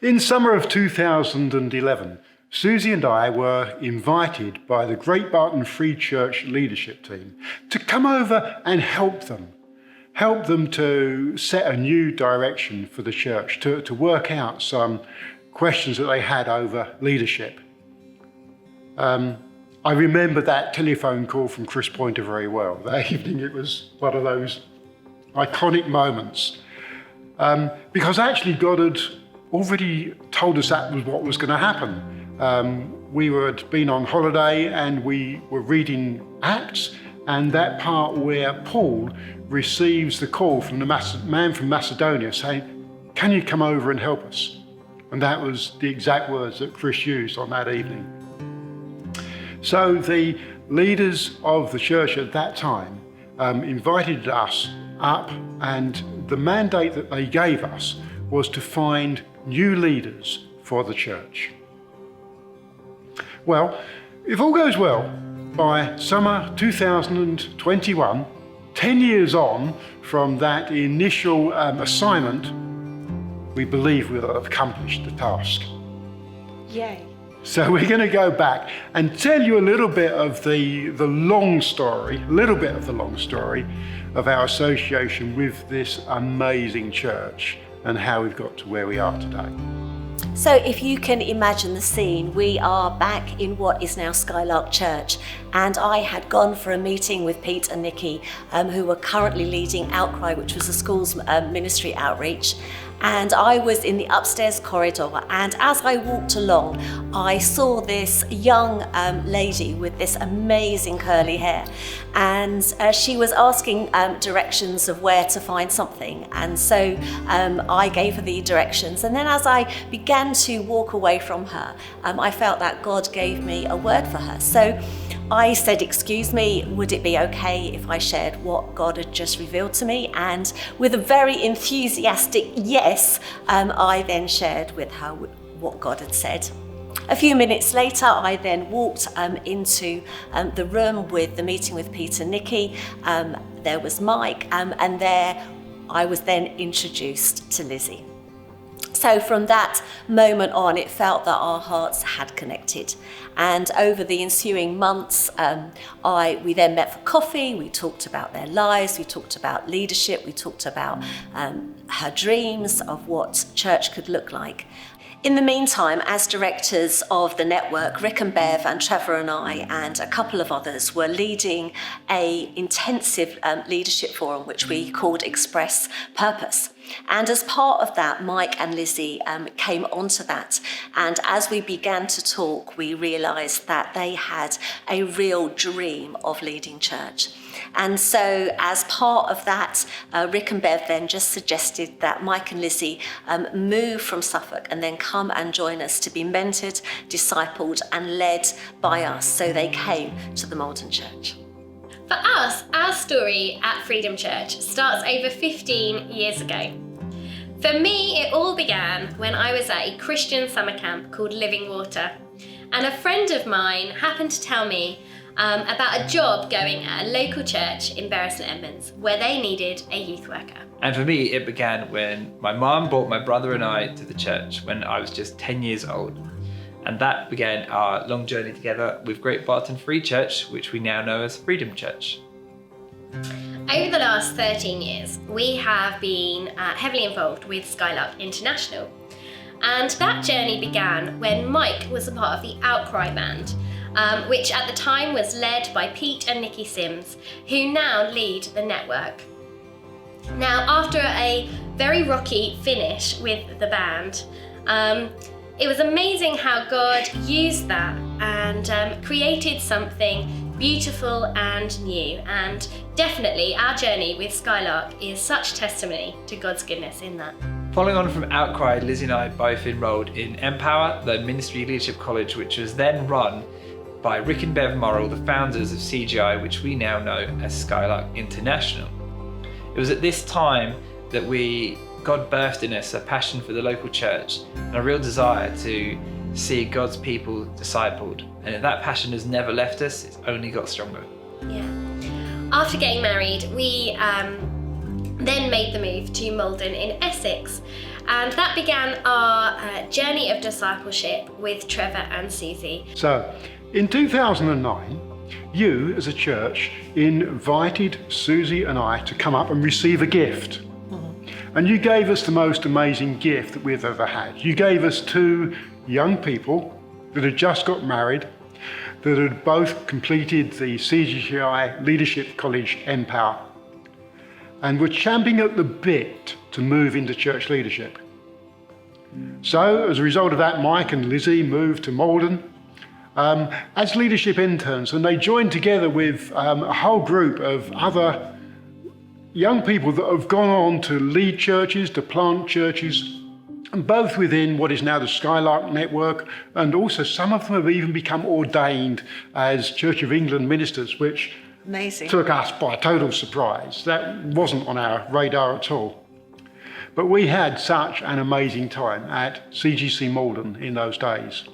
In summer of 2011, Susie and I were invited by the Great Barton Free Church leadership team to come over and help them to set a new direction for the church, to work out some questions that they had over leadership. I remember that telephone call from Chris Pointer very well. That evening it was one of those iconic moments. Because actually God had already told us that was what was going to happen. We had been on holiday and we were reading Acts, and that part where Paul receives the call from the man from Macedonia saying, "Can you come over and help us?" And that was the exact words that Chris used on that evening. So the leaders of the church at that time invited us up, and the mandate that they gave us was to find new leaders for the church. Well, if all goes well, by summer 2021, 10 years on from that initial assignment, we believe we'll have accomplished the task. Yay. So we're going to go back and tell you a little bit of the long story of our association with this amazing church and how we've got to where we are today. So if you can imagine the scene, we are back in what is now Skylark Church, and I had gone for a meeting with Pete and Nikki, who were currently leading Outcry, which was the school's ministry outreach. And I was in the upstairs corridor, and as I walked along, I saw this young lady with this amazing curly hair, and she was asking directions of where to find something, and so I gave her the directions, and then as I began to walk away from her, I felt that God gave me a word for her. So I said, "Excuse me, would it be okay if I shared what God had just revealed to me?" And with a very enthusiastic yes, I then shared with her what God had said. A few minutes later, I then walked into the room with the meeting with Pete and Nikki. There was Mike, and there I was then introduced to Lizzie. So from that moment on, it felt that our hearts had connected. And over the ensuing months, we then met for coffee. We talked about their lives. We talked about leadership. We talked about her dreams of what church could look like. In the meantime, as directors of the network, Rick and Bev and Trevor and I and a couple of others were leading an intensive leadership forum which we called Express Purpose. And as part of that, Mike and Lizzie came onto that. And as we began to talk, we realised that they had a real dream of leading church. And so as part of that, Rick and Bev then just suggested that Mike and Lizzie move from Suffolk and then come and join us to be mentored, discipled and led by us. So they came to the Malden Church. For us, our story at Freedom Church starts over 15 years ago. For me, it all began when I was at a Christian summer camp called Living Water, and a friend of mine happened to tell me about a job going at a local church in Bury St Edmunds where they needed a youth worker. And for me, it began when my mum brought my brother and I to the church when I was just 10 years old. And that began our long journey together with Great Barton Free Church, which we now know as Freedom Church. Over the last 13 years, we have been heavily involved with Skylark International. And that journey began when Mike was a part of the Outcry band, which at the time was led by Pete and Nikki Sims, who now lead the network. Now, after a very rocky finish with the band, it was amazing how God used that and created something beautiful and new, and definitely our journey with Skylark is such testimony to God's goodness in that. Following on from Outcry, Lizzie and I both enrolled in Empower, the Ministry Leadership College, which was then run by Rick and Bev Morrill, the founders of CGI, which we now know as Skylark International. It was at this time that God birthed in us a passion for the local church and a real desire to see God's people discipled. And that passion has never left us, it's only got stronger. Yeah. After getting married, we then made the move to Malden in Essex. And that began our journey of discipleship with Trevor and Susie. So, in 2009, you as a church invited Susie and I to come up and receive a gift. And you gave us the most amazing gift that we've ever had. You gave us 2 young people that had just got married, that had both completed the CGCI Leadership College Empower, and were champing at the bit to move into church leadership. So, as a result of that, Mike and Lizzie moved to Malden as leadership interns, and they joined together with a whole group of other young people that have gone on to lead churches, to plant churches, and both within what is now the Skylark Network, and also some of them have even become ordained as Church of England ministers, which Amazing. took us by total surprise. That wasn't on our radar at all. But we had such an amazing time at CGC Malden in those days.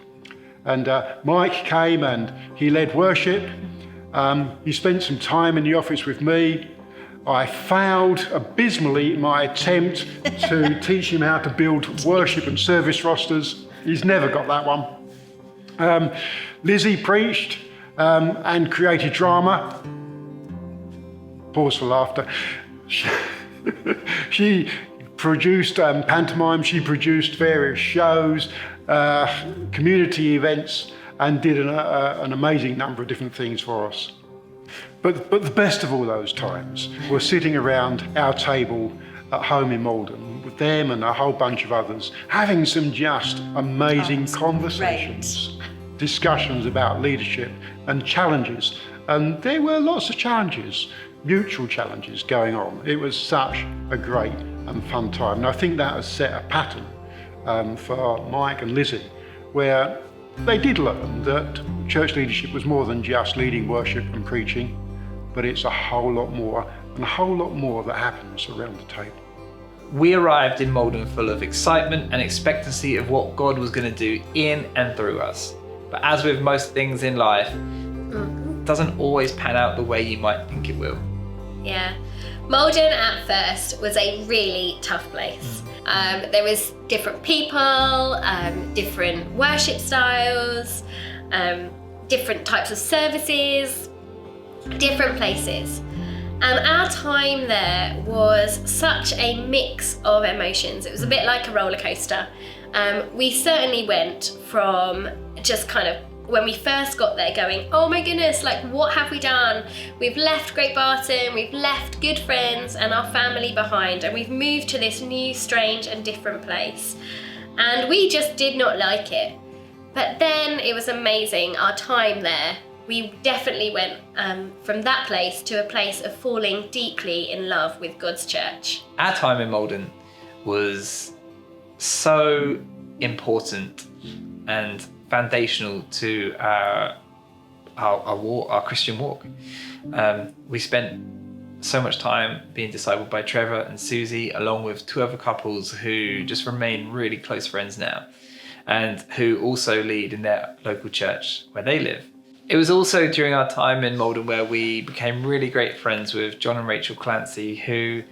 And Mike came and he led worship. He spent some time in the office with me. I failed abysmally in my attempt to teach him how to build worship and service rosters. He's never got that one. Lizzie preached and created drama. Pause for laughter. She produced pantomime, she produced various shows, community events, and did an amazing number of different things for us. But the best of all those times were sitting around our table at home in Malden with them and a whole bunch of others, having some just amazing conversations, discussions about leadership and challenges. And there were lots of challenges, mutual challenges going on. It was such a great and fun time. And I think that has set a pattern for Mike and Lizzie, where they did learn that church leadership was more than just leading worship and preaching, but it's a whole lot more, and a whole lot more that happens around the table. We arrived in Malden full of excitement and expectancy of what God was going to do in and through us. But as with most things in life, it doesn't always pan out the way you might think it will. Yeah. Malden at first was a really tough place. There was different people, different worship styles, different types of services, different places. And our time there was such a mix of emotions. It was a bit like a roller coaster. We certainly went from just kind of, when we first got there, going, oh my goodness, like what have we done? We've left Great Barton, we've left good friends and our family behind, and we've moved to this new, strange and different place. And we just did not like it. But then it was amazing, our time there. We definitely went from that place to a place of falling deeply in love with God's church. Our time in Malden was so important and foundational to our Christian walk. We spent so much time being discipled by Trevor and Susie, along with 2 other couples who just remain really close friends now, and who also lead in their local church where they live. It was also during our time in Malden where we became really great friends with John and Rachel Clancy, who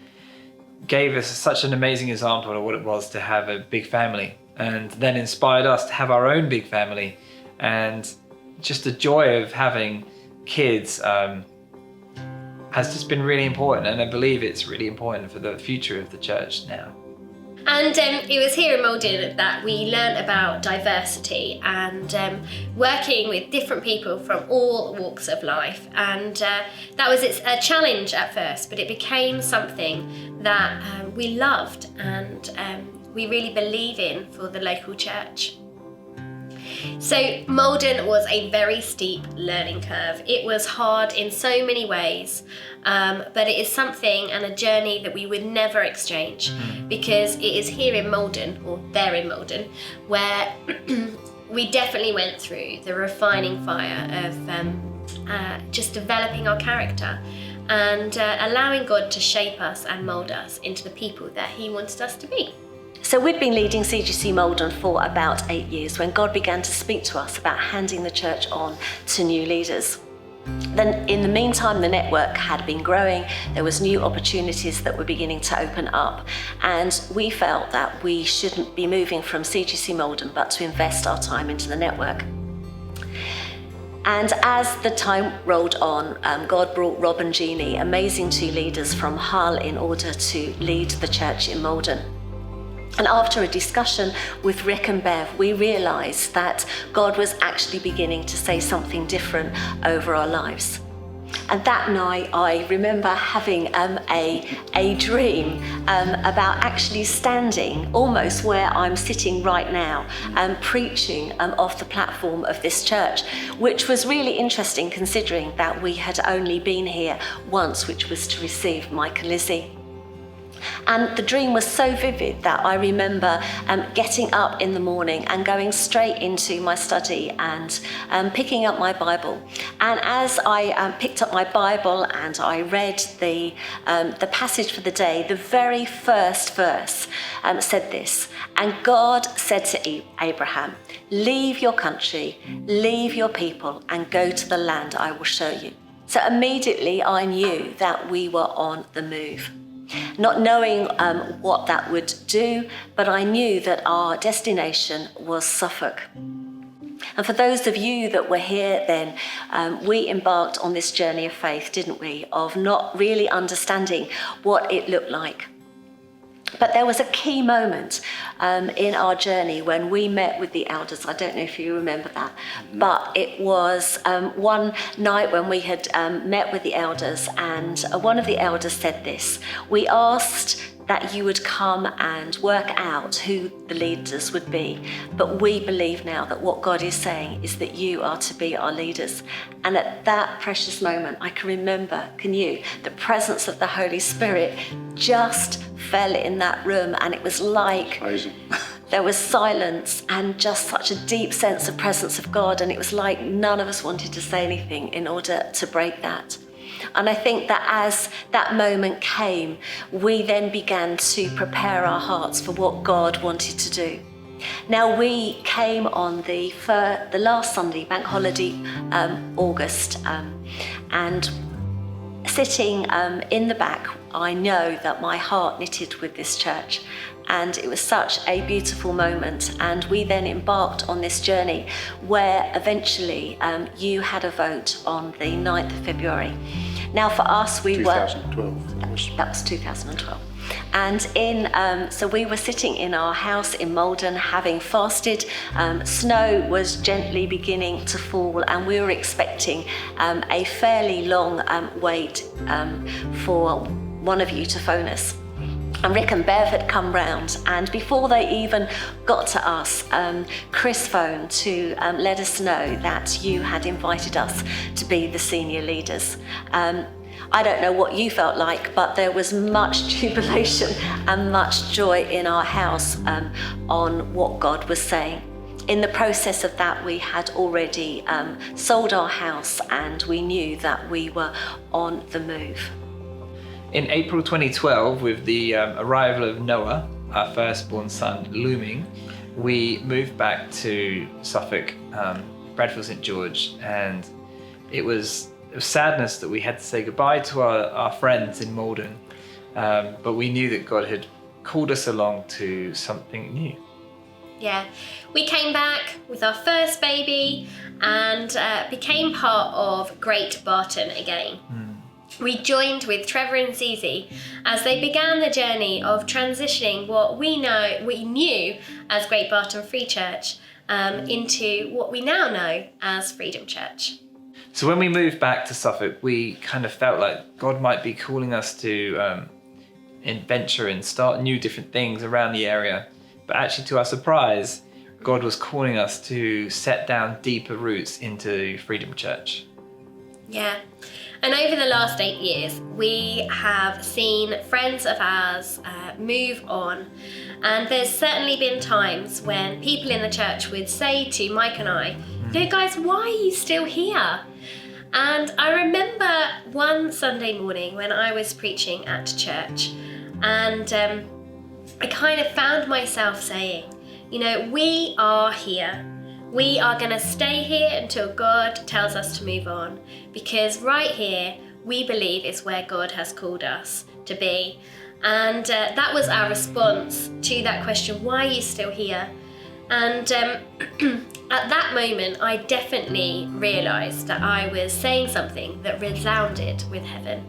gave us such an amazing example of what it was to have a big family, and then inspired us to have our own big family. And just the joy of having kids has just been really important, and I believe it's really important for the future of the church now. And it was here in Malden that we learned about diversity and working with different people from all walks of life. And that was a challenge at first, but it became something that we loved and we really believe in for the local church. So Malden was a very steep learning curve. It was hard in so many ways, but it is something and a journey that we would never exchange, because it is here in Malden, or there in Malden, where we definitely went through the refining fire of just developing our character and allowing God to shape us and mould us into the people that He wanted us to be. So we'd been leading CGC Malden for about 8 years when God began to speak to us about handing the church on to new leaders. Then, in the meantime, the network had been growing. There was new opportunities that were beginning to open up, and we felt that we shouldn't be moving from CGC Malden, but to invest our time into the network. And as the time rolled on, God brought Rob and Jeannie, amazing two leaders from Hull, in order to lead the church in Malden. And after a discussion with Rick and Bev, we realised that God was actually beginning to say something different over our lives. And that night, I remember having a dream about actually standing almost where I'm sitting right now, preaching off the platform of this church, which was really interesting considering that we had only been here once, which was to receive Mike and Lizzie. And the dream was so vivid that I remember getting up in the morning and going straight into my study and picking up my Bible. And as I picked up my Bible and I read the passage for the day, the very first verse said this: "And God said to Abraham, leave your country, leave your people, and go to the land I will show you." So immediately I knew that we were on the move. Not knowing what that would do, but I knew that our destination was Suffolk. And for those of you that were here then, we embarked on this journey of faith, didn't we? Of not really understanding what it looked like. But there was a key moment in our journey when we met with the elders. I don't know if you remember that, but it was one night when we had met with the elders, and one of the elders said this: "We asked that you would come and work out who the leaders would be, but we believe now that what God is saying is that you are to be our leaders." And at that precious moment, I can remember, can you, the presence of the Holy Spirit just fell in that room, and it was like there was silence and just such a deep sense of presence of God, and it was like none of us wanted to say anything in order to break that. And I think that as that moment came, we then began to prepare our hearts for what God wanted to do. Now, we came on the last Sunday, bank holiday, August, and sitting in the back, I know that my heart knitted with this church, and it was such a beautiful moment. And we then embarked on this journey where eventually you had a vote on the 9th of February. Now for us, we 2012. that was 2012. And so we were sitting in our house in Malden, having fasted. Snow was gently beginning to fall, and we were expecting a fairly long wait for one of you to phone us. And Rick and Bev had come round, and before they even got to us, Chris phoned to let us know that you had invited us to be the senior leaders. I don't know what you felt like, but there was much jubilation and much joy in our house on what God was saying. In the process of that, we had already sold our house, and we knew that we were on the move. In April 2012, with the arrival of Noah, our firstborn son, looming, we moved back to Suffolk, Bradfield St George, and it was sadness that we had to say goodbye to our friends in Malden, but we knew that God had called us along to something new. Yeah, we came back with our first baby and became part of Great Barton again. We joined with Trevor and Susie as they began the journey of transitioning what we knew as Great Barton Free Church into what we now know as Freedom Church. So when we moved back to Suffolk, we kind of felt like God might be calling us to venture and start new different things around the area. But actually, to our surprise, God was calling us to set down deeper roots into Freedom Church. Yeah. And over the last 8 years, we have seen friends of ours move on. And there's certainly been times when people in the church would say to Mike and I, "No, guys, why are you still here?" And I remember one Sunday morning when I was preaching at church, and I kind of found myself saying, you know, we are here We are going to stay here until God tells us to move on, because right here we believe is where God has called us to be. And that was our response to that question, why are you still here? And at that moment, I definitely realised that I was saying something that resounded with heaven.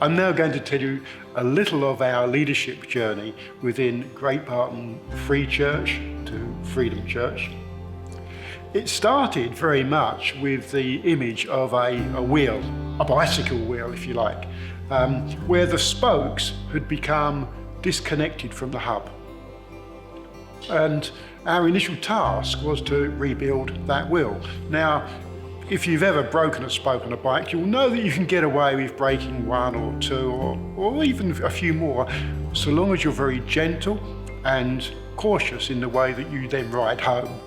I'm now going to tell you a little of our leadership journey within Great Barton Free Church to Freedom Church. It started very much with the image of a wheel, a bicycle wheel if you like, where the spokes had become disconnected from the hub. And our initial task was to rebuild that wheel. Now, if you've ever broken a spoke on a bike, you'll know that you can get away with breaking one or two or even a few more, so long as you're very gentle and cautious in the way that you then ride home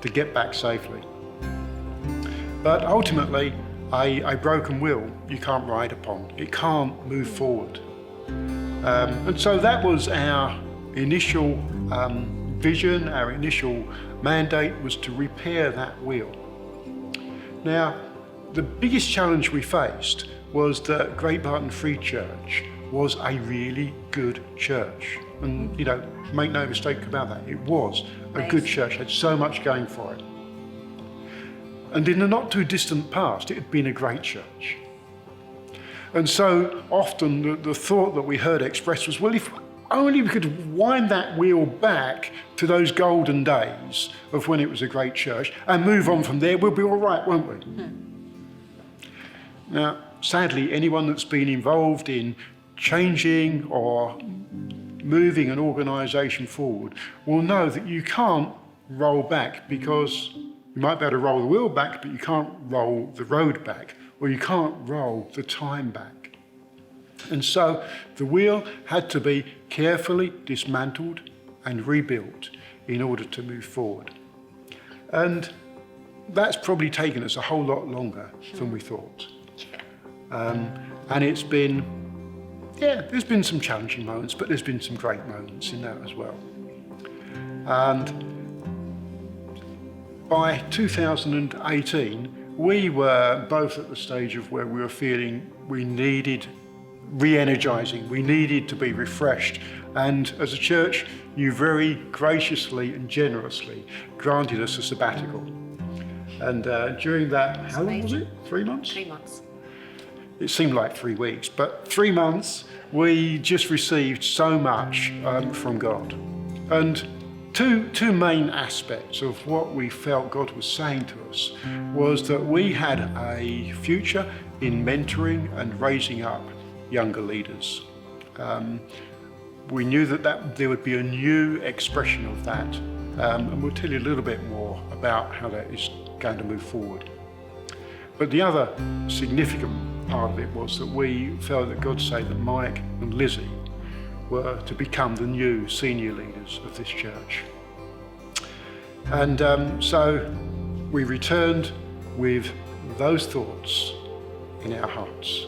to get back safely. But ultimately, a broken wheel you can't ride upon. It can't move forward. And so that was our initial vision, our initial mandate was to repair that wheel. Now, the biggest challenge we faced was that Great Barton Free Church was a really good church. And, you know, make no mistake about that, it was a good church, had so much going for it. And in the not too distant past, it had been a great church. And so often the thought that we heard expressed was, well, if only we could wind that wheel back to those golden days of when it was a great church and move on from there, we'll be all right, won't we? Now, sadly, anyone that's been involved in changing or moving an organisation forward will know that you can't roll back, because you might be able to roll the wheel back, but you can't roll the road back, or you can't roll the time back. And so the wheel had to be carefully dismantled and rebuilt in order to move forward. And that's probably taken us a whole lot longer than we thought. And it's been, there's been some challenging moments, but there's been some great moments in that as well. And by 2018, we were both at the stage of where we were feeling we needed re-energising, we needed to be refreshed. And as a church, you very graciously and generously granted us a sabbatical. And during that, how long was it? 3 months? 3 months. It seemed like 3 weeks, but 3 months, we just received so much from God. And two main aspects of what we felt God was saying to us was that we had a future in mentoring and raising up younger leaders. We knew that there would be a new expression of that, and we'll tell you a little bit more about how that is going to move forward. But the other significant part of it was that we felt that God said that Mike and Lizzie were to become the new senior leaders of this church. And so we returned with those thoughts in our hearts.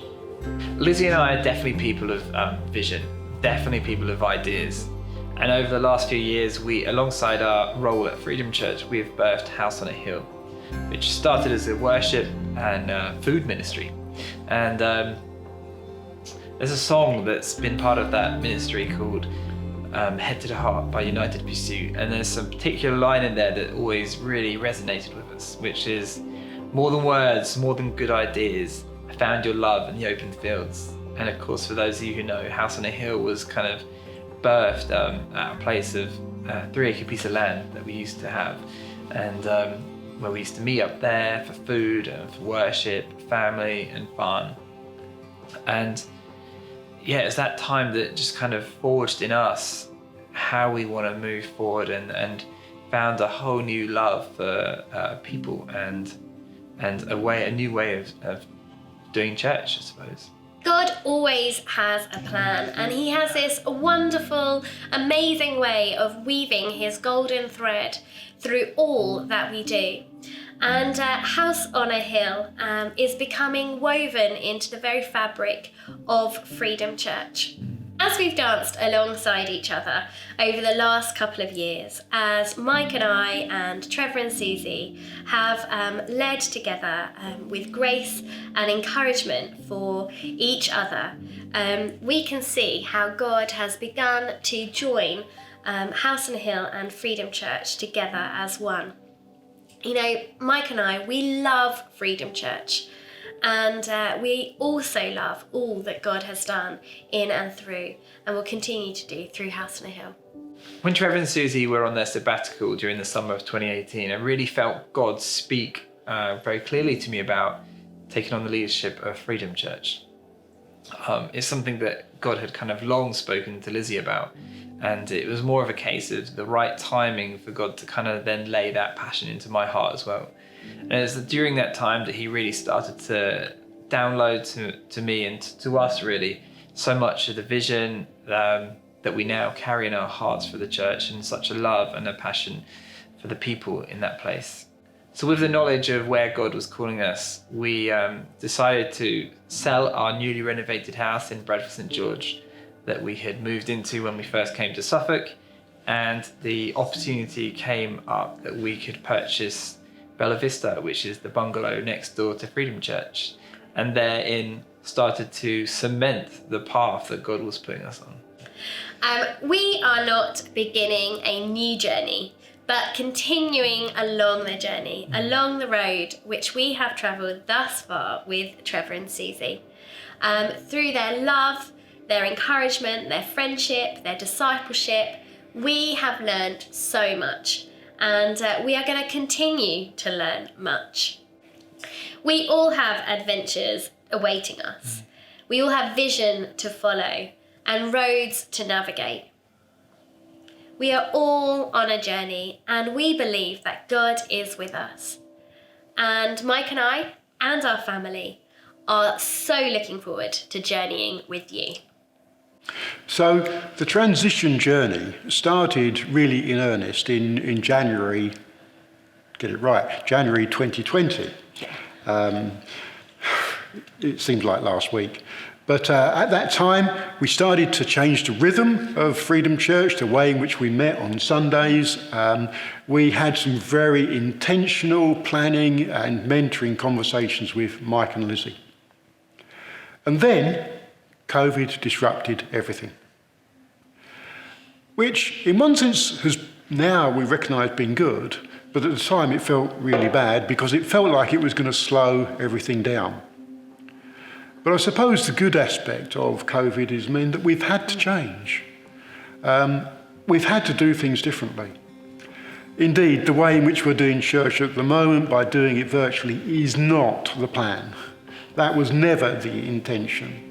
Lizzie and I are definitely people of vision, definitely people of ideas. And over the last few years, we, alongside our role at Freedom Church, we have birthed House on a Hill, which started as a worship and food ministry. And there's a song that's been part of that ministry called Head to the Heart by United Pursuit. And there's some particular line in there that always really resonated with us, which is, more than words, more than good ideas, I found your love in the open fields. And of course, for those of you who know, House on a Hill was kind of birthed at a place of 3-acre piece of land that we used to have. And where we used to meet up there for food and for worship, family and fun. And yeah, it's that time that just kind of forged in us how we want to move forward and found a whole new love for people and a new way of doing church, I suppose. God always has a plan, and he has this wonderful, amazing way of weaving his golden thread through all that we do. And House on a Hill is becoming woven into the very fabric of Freedom Church. As we've danced alongside each other over the last couple of years, as Mike and I and Trevor and Susie have led together with grace and encouragement for each other, we can see how God has begun to join House on Hill and Freedom Church together as one. You know, Mike and I, we love Freedom Church. And we also love all that God has done in and through, and will continue to do through House on a Hill. When Trevor and Susie were on their sabbatical during the summer of 2018, I really felt God speak very clearly to me about taking on the leadership of Freedom Church. It's something that God had kind of long spoken to Lizzie about, and it was more of a case of the right timing for God to kind of then lay that passion into my heart as well. And it's during that time that he really started to download to me and to us really so much of the vision that we now carry in our hearts for the church, and such a love and a passion for the people in that place. So with the knowledge of where God was calling us, we decided to sell our newly renovated house in Bradford St George that we had moved into when we first came to Suffolk, and the opportunity came up that we could purchase Bella Vista, which is the bungalow next door to Freedom Church, and therein started to cement the path that God was putting us on. We are not beginning a new journey, but continuing along the journey, along the road which we have travelled thus far with Trevor and Susie. Through their love, their encouragement, their friendship, their discipleship, we have learned so much. And we are going to continue to learn much. We all have adventures awaiting us. We all have vision to follow and roads to navigate. We are all on a journey, and we believe that God is with us. And Mike and I and our family are so looking forward to journeying with you. So the transition journey started really in earnest in January, get it right, January 2020. It seems like last week. But at that time, we started to change the rhythm of Freedom Church, the way in which we met on Sundays. We had some very intentional planning and mentoring conversations with Mike and Lizzie. And then COVID disrupted everything, which in one sense has now we recognise been good, but at the time it felt really bad because it felt like it was going to slow everything down. But I suppose the good aspect of COVID has meant that we've had to change. We've had to do things differently. Indeed, the way in which we're doing church at the moment, by doing it virtually, is not the plan. That was never the intention.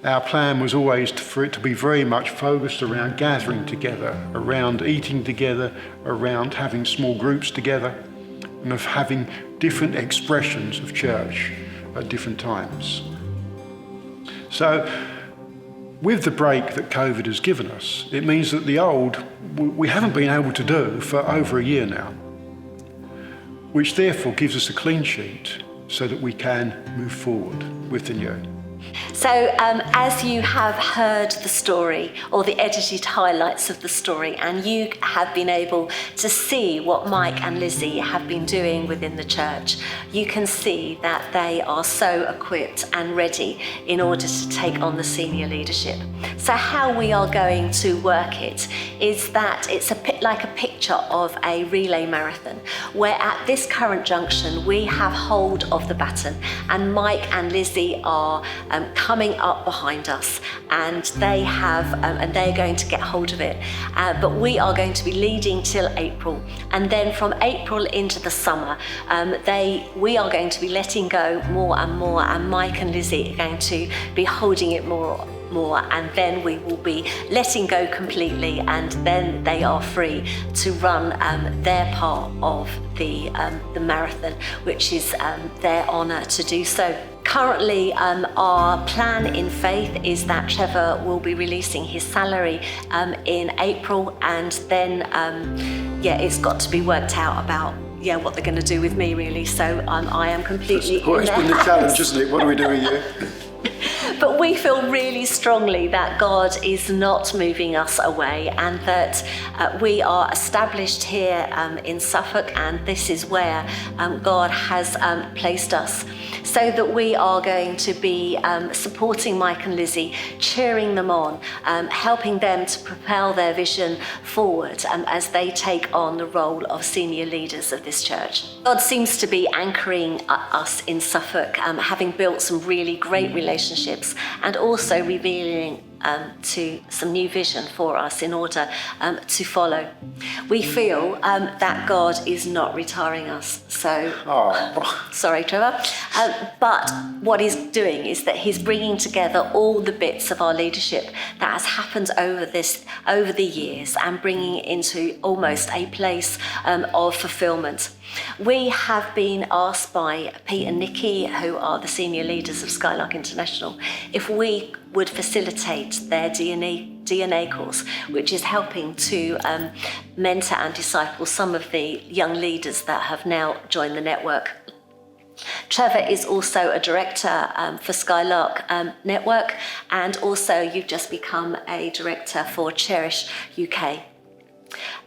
Our plan was always for it to be very much focused around gathering together, around eating together, around having small groups together, and of having different expressions of church at different times. So, with the break that COVID has given us, it means that the old we haven't been able to do for over a year now, which therefore gives us a clean sheet so that we can move forward with the new. So as you have heard the story, or the edited highlights of the story, and you have been able to see what Mike and Lizzie have been doing within the church, you can see that they are so equipped and ready in order to take on the senior leadership. So how we are going to work it is that it's like a picture of a relay marathon, where at this current junction we have hold of the baton, and Mike and Lizzie are coming up behind us, and they have and they're going to get hold of it, but we are going to be leading till April, and then from April into the summer we are going to be letting go more and more, and Mike and Lizzie are going to be holding it more, and then we will be letting go completely, and then they are free to run their part of the marathon, which is their honour to do so. Currently, our plan in faith is that Trevor will be releasing his salary in April, and then it's got to be worked out about what they're going to do with me, really. So I am completely. Well, it's been the challenge, isn't it? What do we do with you? But we feel really strongly that God is not moving us away, and that we are established here in Suffolk, and this is where God has placed us. So that we are going to be supporting Mike and Lizzie, cheering them on, helping them to propel their vision forward as they take on the role of senior leaders of this church. God seems to be anchoring us in Suffolk, having built some really great relationships, and also revealing to some new vision for us in order to follow. We feel that God is not retiring us. So, sorry, Trevor. But what he's doing is that he's bringing together all the bits of our leadership that has happened over the years, and bringing it into almost a place of fulfillment. We have been asked by Pete and Nikki, who are the senior leaders of Skylark International, if we would facilitate their DNA course, which is helping to mentor and disciple some of the young leaders that have now joined the network. Trevor is also a director for Skylark Network, and also you've just become a director for Cherish UK.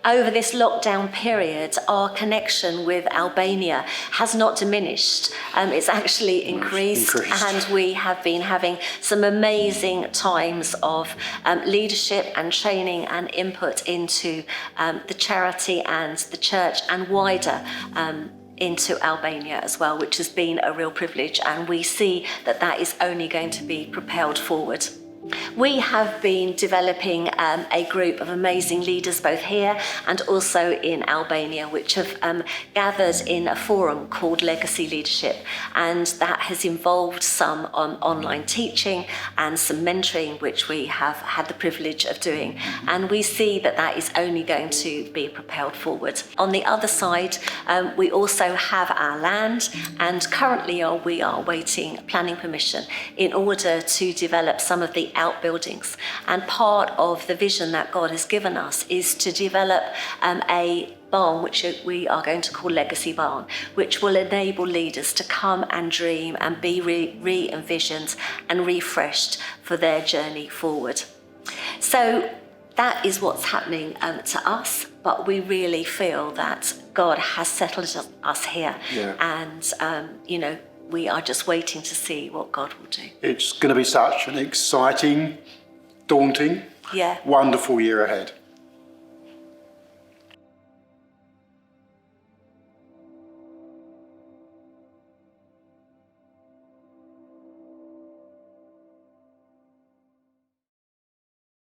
Over this lockdown period, our connection with Albania has not diminished. It's actually increased, and we have been having some amazing times of leadership and training and input into the charity and the church, and wider into Albania as well, which has been a real privilege, and we see that that is only going to be propelled forward. We have been developing a group of amazing leaders both here and also in Albania, which have gathered in a forum called Legacy Leadership, and that has involved some online teaching and some mentoring, which we have had the privilege of doing, and we see that that is only going to be propelled forward. On the other side, we also have our land, and currently we are waiting planning permission in order to develop some of the outbuildings, and part of the vision that God has given us is to develop a barn which we are going to call Legacy Barn, which will enable leaders to come and dream and be re-envisioned and refreshed for their journey forward. So that is what's happening to us, but we really feel that God has settled us here, and we are just waiting to see what God will do. It's going to be such an exciting, daunting, wonderful year ahead.